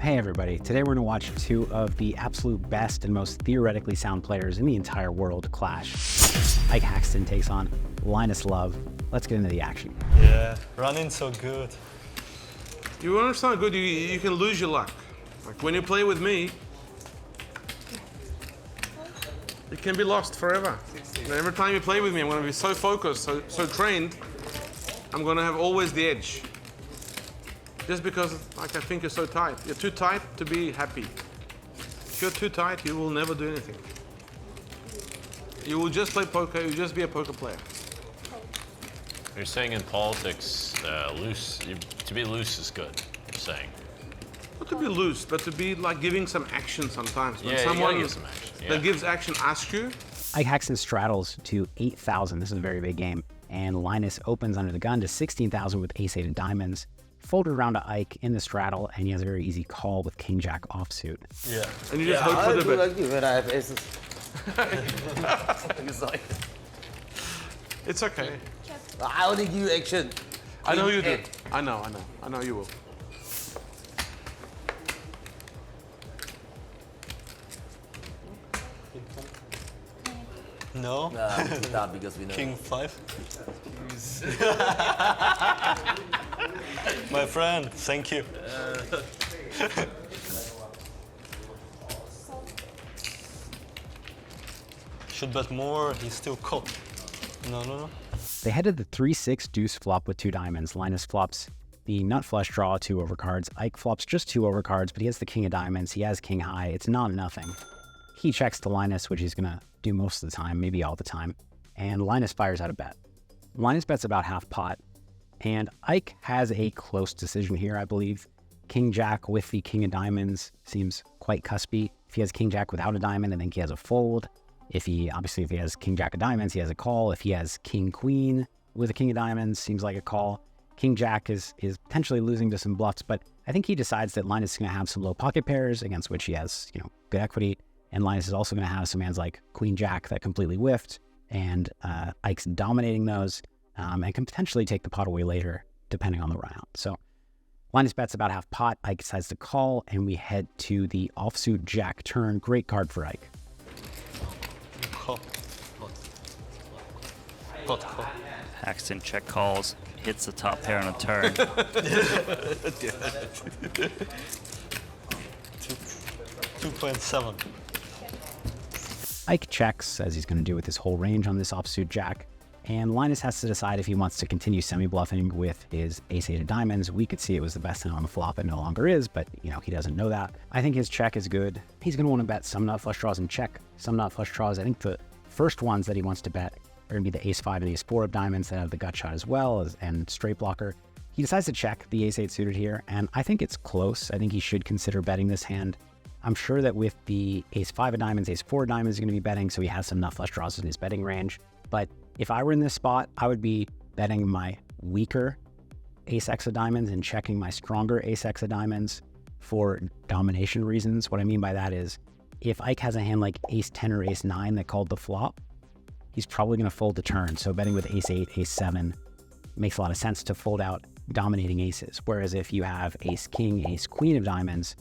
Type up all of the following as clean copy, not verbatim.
Hey everybody, today we're going to watch two of the absolute best and most theoretically sound players in the entire world clash. Isaac Haxton takes on Linus Love. Let's get into the action. Yeah, running so good. You understand good, you can lose your luck. Like when you play with me, it can be lost forever. Every time you play with me, I'm going to be so focused, so trained, I'm going to have always the edge. Just because like, I think you're so tight. You're too tight to be happy. If you're too tight, you will never do anything. You will just play poker, you'll just be a poker player. You're saying in politics, to be loose is good, you're saying. Not to be loose, but to be like giving some action sometimes. When Yeah, someone give some action. Yeah. that gives action asks you. Isaac Haxton straddles to 8,000. This is a very big game. And Linus opens under the gun to 16,000 with ace-8 of diamonds. Folded around to Ike in the straddle, and he has a very easy call with king-jack offsuit. Yeah. And you just hope for the bit. like you when I have aces. It's okay. I only give you action. I know you do. I know you will. No? Not because we know. King 5? My friend, thank you. Should bet more, he's still caught. No. They headed the 3-6 deuce flop with two diamonds. Linus flops the nut flush draw, 2 overcards. Ike flops just 2 overcards, but he has the king of diamonds. He has king high. It's not nothing. He checks to Linus, which he's going to do most of the time, maybe all the time. And Linus fires out a bet. Linus bets about half pot. And Ike has a close decision here, I believe. King-jack with the king of diamonds seems quite cuspy. If he has king-jack without a diamond, I think he has a fold. If he has king-jack of diamonds, he has a call. If he has king-queen with a king of diamonds, seems like a call. King-jack is potentially losing to some bluffs, but I think he decides that Linus is going to have some low pocket pairs against which he has, good equity. And Linus is also going to have some hands like queen-jack that completely whiffed, and Ike's dominating those. And can potentially take the pot away later, depending on the round. So Linus bets about half pot. Ike decides to call, and we head to the offsuit jack turn. Great card for Ike. Call. Haxton check calls, hits the top pair on a turn. 2.7. Ike checks, as he's going to do with his whole range on this offsuit jack. And Linus has to decide if he wants to continue semi-bluffing with his ace-8 of diamonds. We could see it was the best hand on the flop. It no longer is, but, he doesn't know that. I think his check is good. He's going to want to bet some nut flush draws and check some nut flush draws. I think the first ones that he wants to bet are going to be the ace-5 and ace-4 of diamonds that have the gut shot as well, and straight blocker. He decides to check the ace-8 suited here, and I think it's close. I think he should consider betting this hand. I'm sure that with the ace-5 of diamonds, ace-4 of diamonds is going to be betting, so he has some nut flush draws in his betting range. But if I were in this spot, I would be betting my weaker ace-x of diamonds and checking my stronger ace-x of diamonds for domination reasons. What I mean by that is, if Ike has a hand like ace-10 or ace-9 that called the flop, he's probably going to fold the turn. So betting with ace-8, ace-7 makes a lot of sense to fold out dominating aces. Whereas if you have ace-king, ace-queen of diamonds,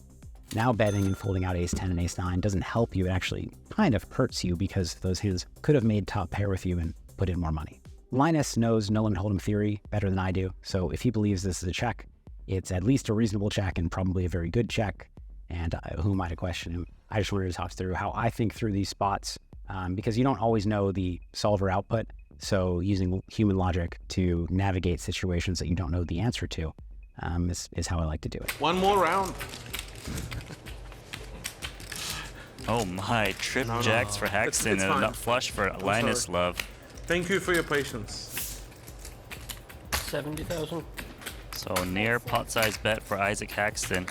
now betting and folding out ace-10 and ace-9 doesn't help you. It actually kind of hurts you because those hands could have made top pair with you and put in more money. Linus knows null and hold'em theory better than I do, so if he believes this is a check, it's at least a reasonable check and probably a very good check, and who am I to question him? I just wanted to talk through how I think through these spots, because you don't always know the solver output, so using human logic to navigate situations that you don't know the answer to is how I like to do it. One more round. Oh my, trip jacks for Haxton It's and a fine. nut flush for Linus Love. Thank you for your patience. 70,000. So near pot size bet for Isaac Haxton.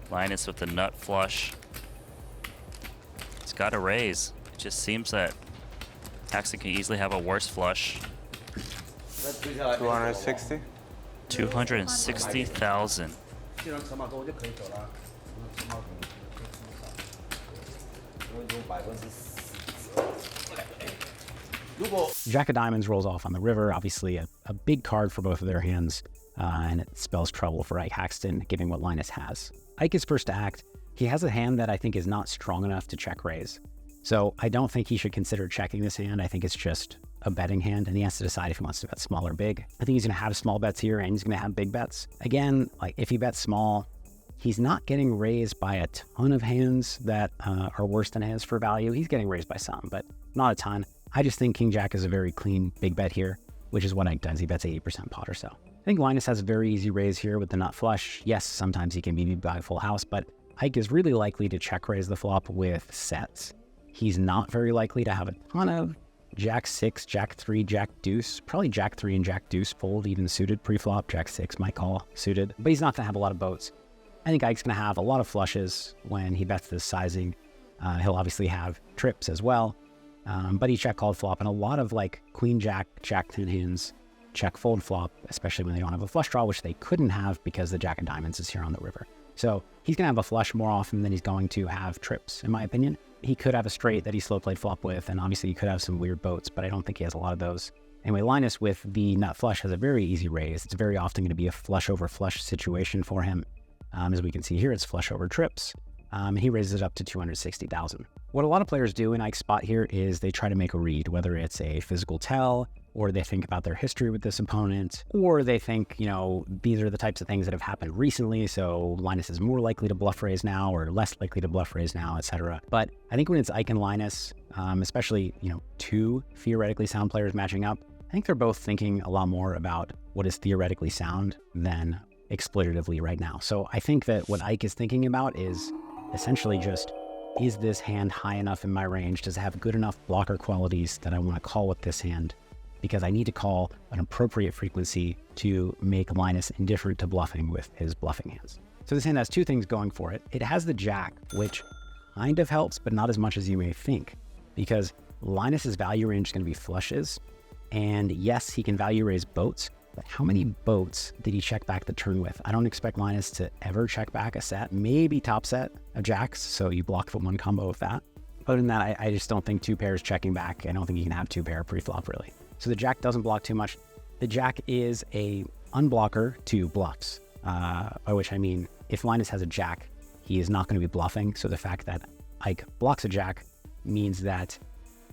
Linus with the nut flush. It's got a raise. It just seems that Haxton can easily have a worse flush. 260. 260,000. Jack of diamonds rolls off on the river, obviously a big card for both of their hands. and it spells trouble for Isaac Haxton, given what Linus has. Ike is first to act. He has a hand that I think is not strong enough to check raise. So I don't think he should consider checking this hand. I think it's just a betting hand, and he has to decide if he wants to bet small or big. I think he's going to have small bets here, and he's going to have big bets. Again, like if he bets small, he's not getting raised by a ton of hands that are worse than his for value. He's getting raised by some, but not a ton. I just think King Jack is a very clean big bet here, which is what Ike does. He bets 80% pot or so. I think Linus has a very easy raise here with the nut flush. Yes, sometimes he can be beat by a full house, but Ike is really likely to check raise the flop with sets. He's not very likely to have a ton of Jack 6, Jack 3, Jack deuce. Probably Jack 3 and Jack deuce fold even suited pre-flop. Jack 6 might call suited, but he's not going to have a lot of boats. I think Ike's going to have a lot of flushes when he bets this sizing. He'll obviously have trips as well, but he check called flop, and a lot of like Queen Jack, Jack 10 hands check fold flop, especially when they don't have a flush draw, which they couldn't have because the Jack of Diamonds is here on the river. So he's going to have a flush more often than he's going to have trips, in my opinion. He could have a straight that he slow played flop with, and obviously he could have some weird boats, but I don't think he has a lot of those. Anyway, Linus with the nut flush has a very easy raise. It's very often going to be a flush over flush situation for him. As we can see here, it's flush over trips. He raises it up to 260,000. What a lot of players do in Ike's spot here is they try to make a read, whether it's a physical tell, or they think about their history with this opponent, or they think, you know, these are the types of things that have happened recently, so Linus is more likely to bluff raise now or less likely to bluff raise now, etc. But I think when it's Ike and Linus, especially, you know, two theoretically sound players matching up, I think they're both thinking a lot more about what is theoretically sound than exploitatively right now. So I think that what Ike is thinking about is essentially just, is this hand high enough in my range? Does it have good enough blocker qualities that I want to call with this hand? Because I need to call an appropriate frequency to make Linus indifferent to bluffing with his bluffing hands. So this hand has two things going for it. It has the Jack, which kind of helps, but not as much as you may think, because Linus's value range is going to be flushes. And yes, he can value raise boats, but how many boats did he check back the turn with? I don't expect Linus to ever check back a set, maybe top set of jacks, so you block the one combo with that. Other than that, I just don't think two pairs checking back. I don't think you can have two pair pre-flop really. So the Jack doesn't block too much. The Jack is a unblocker to bluffs, by which I mean, if Linus has a Jack, he is not going to be bluffing. So the fact that Ike blocks a Jack means that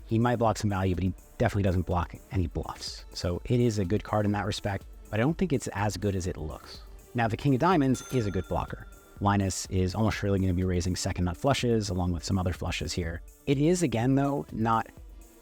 he might block some value, but he definitely doesn't block any bluffs. So it is a good card in that respect, but I don't think it's as good as it looks. Now the King of Diamonds is a good blocker. Linus is almost surely going to be raising second nut flushes along with some other flushes here. It is, again though, not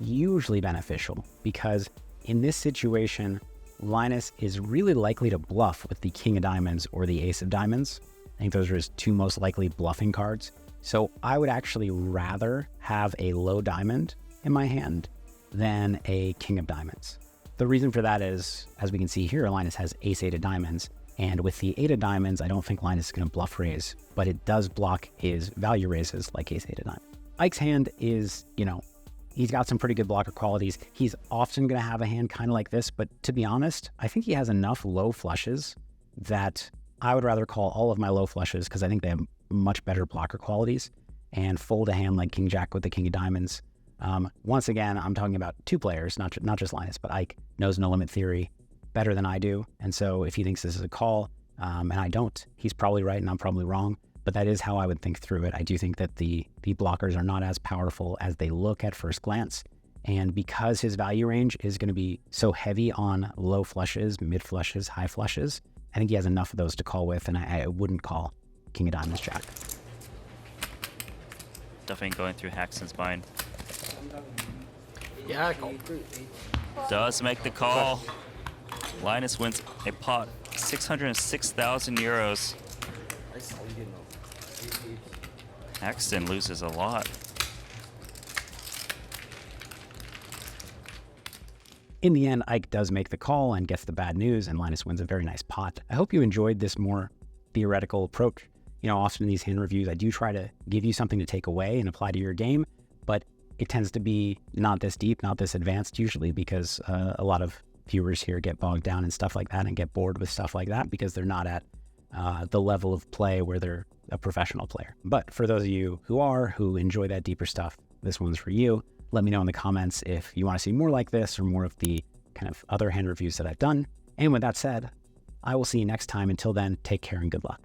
usually beneficial, because in this situation, Linus is really likely to bluff with the King of Diamonds or the Ace of Diamonds. I think those are his two most likely bluffing cards. So I would actually rather have a low diamond in my hand than a King of Diamonds. The reason for that is, as we can see here, Linus has Ace 8 of Diamonds, and with the 8 of Diamonds, I don't think Linus is going to bluff raise, but it does block his value raises like Ace 8 of Diamonds. Ike's hand is, you know, he's got some pretty good blocker qualities. He's often going to have a hand kind of like this, but to be honest, I think he has enough low flushes that I would rather call all of my low flushes, because I think they have much better blocker qualities, and fold a hand like King Jack with the King of Diamonds. Once again, I'm talking about two players, not just Linus, but Ike knows no limit theory better than I do. And so if he thinks this is a call, and I don't, he's probably right and I'm probably wrong. But that is how I would think through it. I do think that the blockers are not as powerful as they look at first glance. And because his value range is going to be so heavy on low flushes, mid flushes, high flushes, I think he has enough of those to call with, and I wouldn't call King of Diamonds Jack. Definitely going through Haxton's mind. Yeah, I call. Does make the call. Linus wins a pot, 606,000 euros. Haxton loses a lot. In the end, Ike does make the call and gets the bad news, and Linus wins a very nice pot. I hope you enjoyed this more theoretical approach. You know, often in these hand reviews, I do try to give you something to take away and apply to your game, but it tends to be not this deep, not this advanced usually, because a lot of viewers here get bogged down in stuff like that and get bored with stuff like that because they're not at the level of play where they're a professional player. But for those of you who enjoy that deeper stuff, this one's for you. Let me know in the comments if you want to see more like this or more of the kind of other hand reviews that I've done. And with that said, I will see you next time. Until then, take care and good luck.